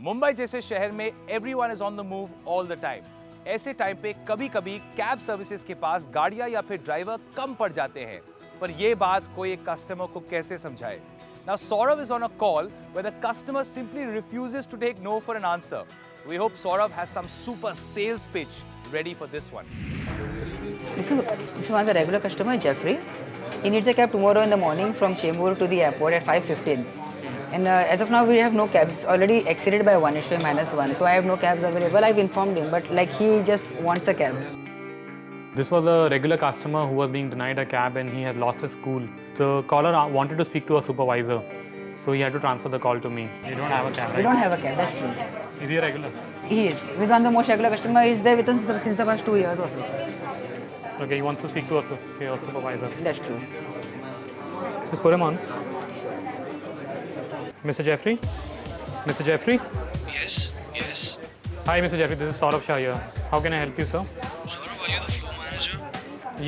मुंबई जैसे शहर में everyone is on the move all the time. ऐसे टाइम पे कभी-कभी कैब सर्विसेज के पास गाड़ियां या फिर ड्राइवर कम पड़ जाते हैं, पर यह बात कोई एक कस्टमर को कैसे समझाए? Now Saurav is on a call where the customer simply refuses to take no for an answer. We hope Saurav has some super sales pitch ready for this one. This is one of the regular customer, Jeffrey. He needs a cab tomorrow in the morning from Chembur to the airport at 5:15. And as of now, we have no cabs. Already exceeded by one, it's -1. So I have no cabs available. I've informed him, but like he just wants a cab. This was a regular customer who was being denied a cab and he had lost his cool. The caller wanted to speak to a supervisor, so he had to transfer the call to me. You don't have a cab, right? We don't have a cab, that's true. Is he a regular? He is. He's one of the most regular customer. He's there with us since the past 2 years or so. Okay, he wants to speak to a supervisor. That's true. Just put him on. Mr. Jeffrey? Mr. Jeffrey? Yes. Hi, Mr. Jeffrey. This is Saurabh Shah here. How can I help you, sir? Saurav, are you the floor manager?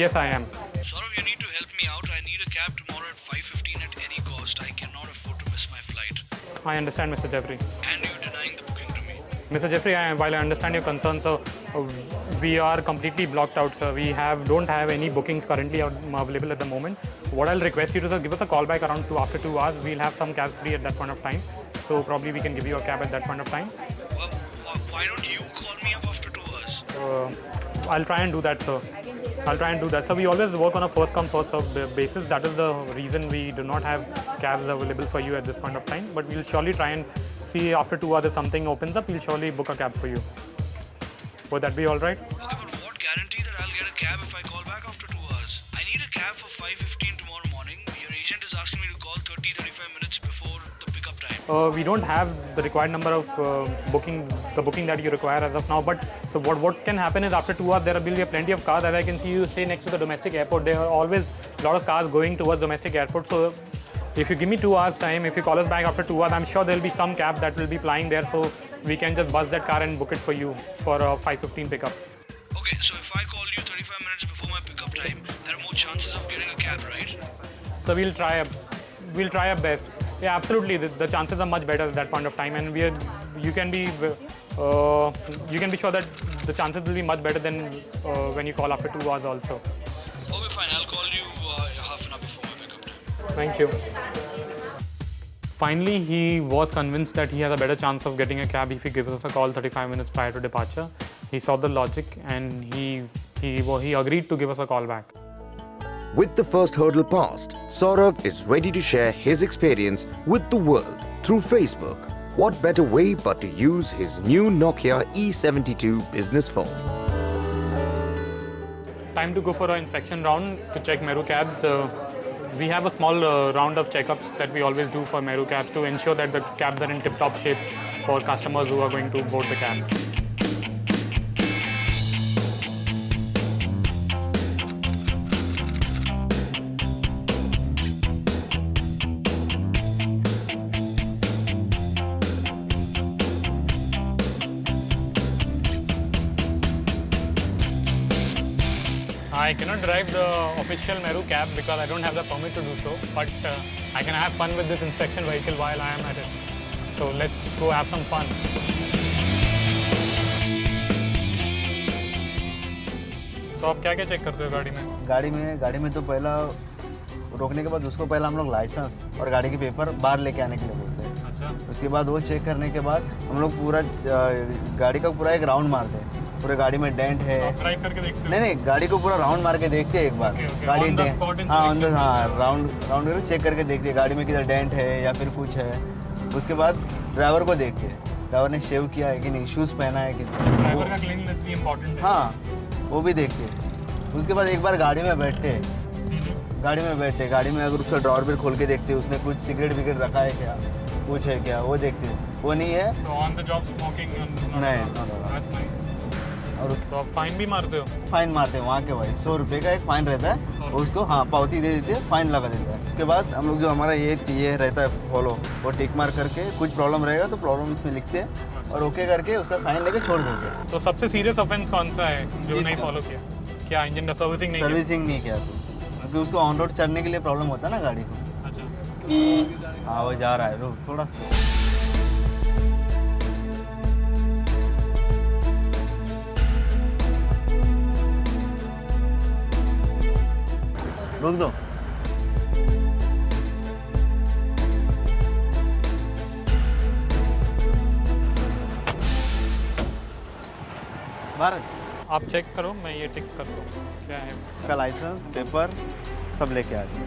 Yes, I am. Saurav, you need to help me out. I need a cab tomorrow at 5:15 at any cost. I cannot afford to miss my flight. I understand, Mr. Jeffrey. And you're denying the booking to me. Mr. Jeffrey, while I understand your concern, sir, we are completely blocked out, sir. We don't have any bookings currently available at the moment. What I'll request you to, sir, give us a call back around after 2 hours. We'll have some cabs free at that point of time. So probably we can give you a cab at that point of time. Well, why don't you call me up after 2 hours? I'll try and do that, sir. I'll try and do that. So we always work on a first come first served basis. That is the reason we do not have cabs available for you at this point of time. But we'll surely try and see after 2 hours if something opens up. We'll surely book a cab for you. Would that be all right? Okay, but what guarantee that I'll get a cab if I call back after 2 hours? I need a cab for 5:15 tomorrow morning. Your agent is asking me to call 30-35 minutes before the pickup time. We don't have the required number of booking that you require as of now. But so what can happen is after 2 hours there will be plenty of cars. As I can see, you stay next to the domestic airport. There are always a lot of cars going towards domestic airport. So if you give me 2 hours time, if you call us back after 2 hours, I'm sure there will be some cab that will be plying there. So we can just bus that car and book it for you for a 5:15 pickup. Okay, so if I call you 35 minutes before my pickup time, there are more chances of getting a cab, right? So we'll try our best. Yeah, absolutely. The chances are much better at that point of time, and you can be sure that the chances will be much better than when you call after 2 hours also. Okay, fine. I'll call you half an hour before my pickup time. Thank you. Finally, he was convinced that he has a better chance of getting a cab if he gives us a call 35 minutes prior to departure. He saw the logic and he agreed to give us a call back. With the first hurdle passed, Saurav is ready to share his experience with the world through Facebook. What better way but to use his new Nokia E72 business phone? Time to go for an inspection round to check Meru cabs. We have a small round of checkups that we always do for Meru cabs to ensure that the cabs are in tip-top shape for customers who are going to board the cab. I cannot drive the official Meru cab because I don't have the permit to do so, but I can have fun with this inspection vehicle while I am at it. So let's go have some fun. तो आप क्या क्या check करते हो गाड़ी में? गाड़ी में तो पहला रोकने के बाद उसको पहला हम लोग लाइसेंस और गाड़ी के पेपर बाहर लेके आने के लिए बोलते हैं। अच्छा। उसके बाद वो चेक करने के बाद हम लोग पूरा गाड़ी का पूरा एक राउंड मारते हैं। पूरे गाड़ी में डेंट है। आप ड्राइव करके देखते हो? नहीं, गाड़ी को पूरा राउंड मार के देखते हैं एक बार। गाड़ी राउंड करके चेक करके देखते हैं गाड़ी में किधर डेंट है या फिर कुछ है। उसके बाद ड्राइवर को देखते हैं, ड्राइवर ने शेव किया है कि नहीं, शूज़ पहना है कि नहीं। ड्राइवर का क्लीननेस भी इम्पोर्टेंट है। हाँ, वो भी देखते हैं। उसके बाद एक बार गाड़ी में बैठते हैं, गाड़ी में अगर उसका ड्रॉर भी खोल के देखते हैं, उसने कुछ सिगरेट विगरेट रखा है क्या, कुछ है क्या, वो देखते हैं। वो नहीं है तो ऑन द जॉब स्मोकिंग नहीं। और तो आप फाइन भी मारते हो? फाइन मारते हैं वहाँ के भाई, 100 रुपये का एक फाइन रहता है, उसको हाँ पावती दे देते हैं, फाइन लगा देते हैं। उसके बाद हम लोग जो हमारा ये रहता है फॉलो, वो टिक मार करके कुछ प्रॉब्लम रहेगा तो प्रॉब्लम उसमें लिखते हैं और ओके करके उसका साइन लेके छोड़ देते हैं। तो सबसे सीरियस ऑफेंस कौन सा है जो नहीं फॉलो किया? क्या इंजन का सर्विसिंग नहीं किया? क्योंकि उसको ऑन रोड चढ़ने के लिए प्रॉब्लम होता है ना गाड़ी को। अच्छा, हाँ वो जा रहा है, रुक थोड़ा। रोक दो। भारत आप चेक करो, मैं ये टिक कर दूँ क्या है। का लाइसेंस पेपर सब लेके आ जाओ।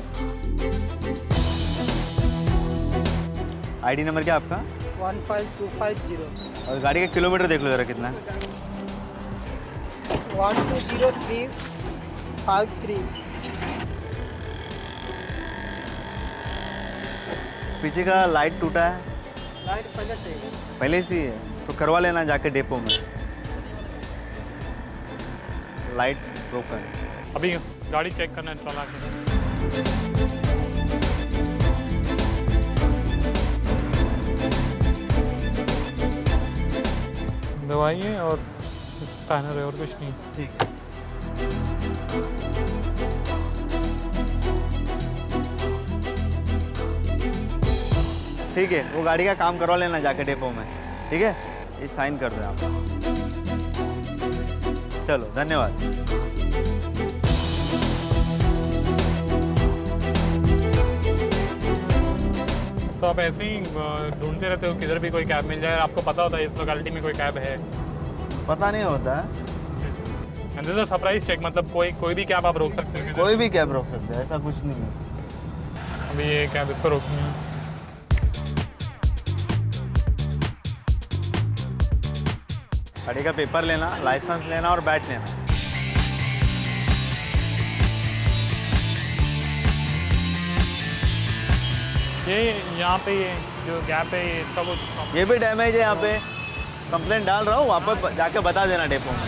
आईडी नंबर क्या आपका? 15250 और गाड़ी का किलोमीटर देख लो जरा कितना है। 120353। पीछे का लाइट टूटा है, लाइट पहले से है। पहले से ही है तो करवा लेना जाके डेपो में। लाइट ब्रोकन है। अभी गाड़ी चेक करना चला के दवाई है और स्पैनर है और कुछ नहीं। ठीक है। ठीक है, वो गाड़ी का काम करवा लेना जाके डेपो में। ठीक है, ये साइन कर दें आप। चलो धन्यवाद। तो आप ऐसे ही ढूंढते रहते हो किधर भी कोई कैब मिल जाए, आपको पता होता है इस लोकेलिटी में कोई कैब है। पता नहीं होता है, and this is a surprise check, मतलब कोई भी कैब आप रोक सकते हो। कोई भी कैब रोक सकते हैं, ऐसा कुछ नहीं है। अभी ये कैब इसको रोकनी है। गाड़ी का पेपर लेना, लाइसेंस लेना और बैच लेना। ये यहाँ पे ये जो गैप है ये इसका कुछ ये भी डैमेज है यहाँ पे, कंप्लेंट डाल रहा हूँ, वापस जाके बता देना डेपो में।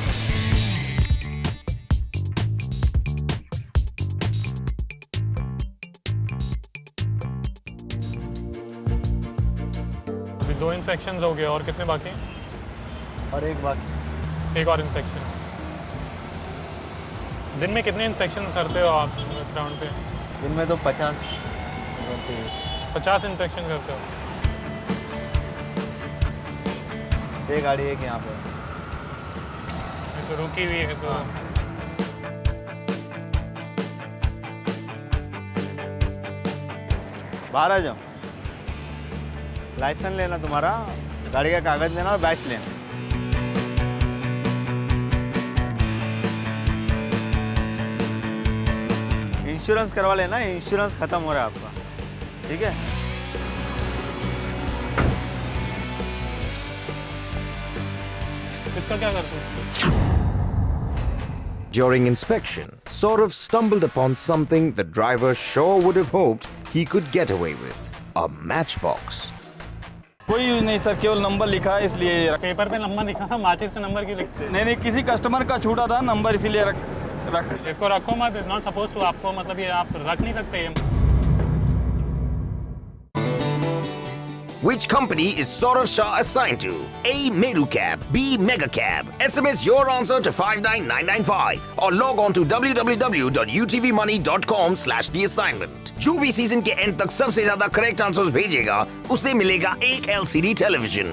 अभी 2 इंस्पेक्शंस हो गए और कितने बाकी हैं? और एक बात, एक और इंस्पेक्शन। दिन में कितने इंस्पेक्शन करते हो आप ग्राउंड पे? दिन में तो 50 होती है। 50 इंस्पेक्शन करते हो। ये गाड़ी है कि यहाँ पे ये तो रुकी हुई है तो बाहर आ जाओ। लाइसेंस लेना तुम्हारा, गाड़ी का कागज लेना और बैच लेना। इंश्योरेंस करवा लेना, इंश्योरेंस खत्म हो रहा है आपका। ठीक है, इसका क्या करते हो? During inspection, Saurav stumbled upon something the driver sure would have hoped he could get away with. A matchbox. कोई यूज नहीं सर, केवल नंबर लिखा है इसलिए ये पेपर पे नंबर लिखा था, माचिस पे नंबर क्यों लिखते हैं? नहीं किसी कस्टमर का छूटा था नंबर, इसीलिए रख इसको रखो मत, नॉट सपोज टू, आपको मतलब ये आप रख नहीं सकते ये। Which company is Saurav Shah assigned to? A. Meru Cab, B. Mega Cab. SMS your answer to 59995 or log on to www.utvmoney.com/the assignment. जो भी सीजन के एंड तक सबसे ज्यादा करेक्ट आंसर्स भेजेगा उसे मिलेगा एक LCD टेलीविजन।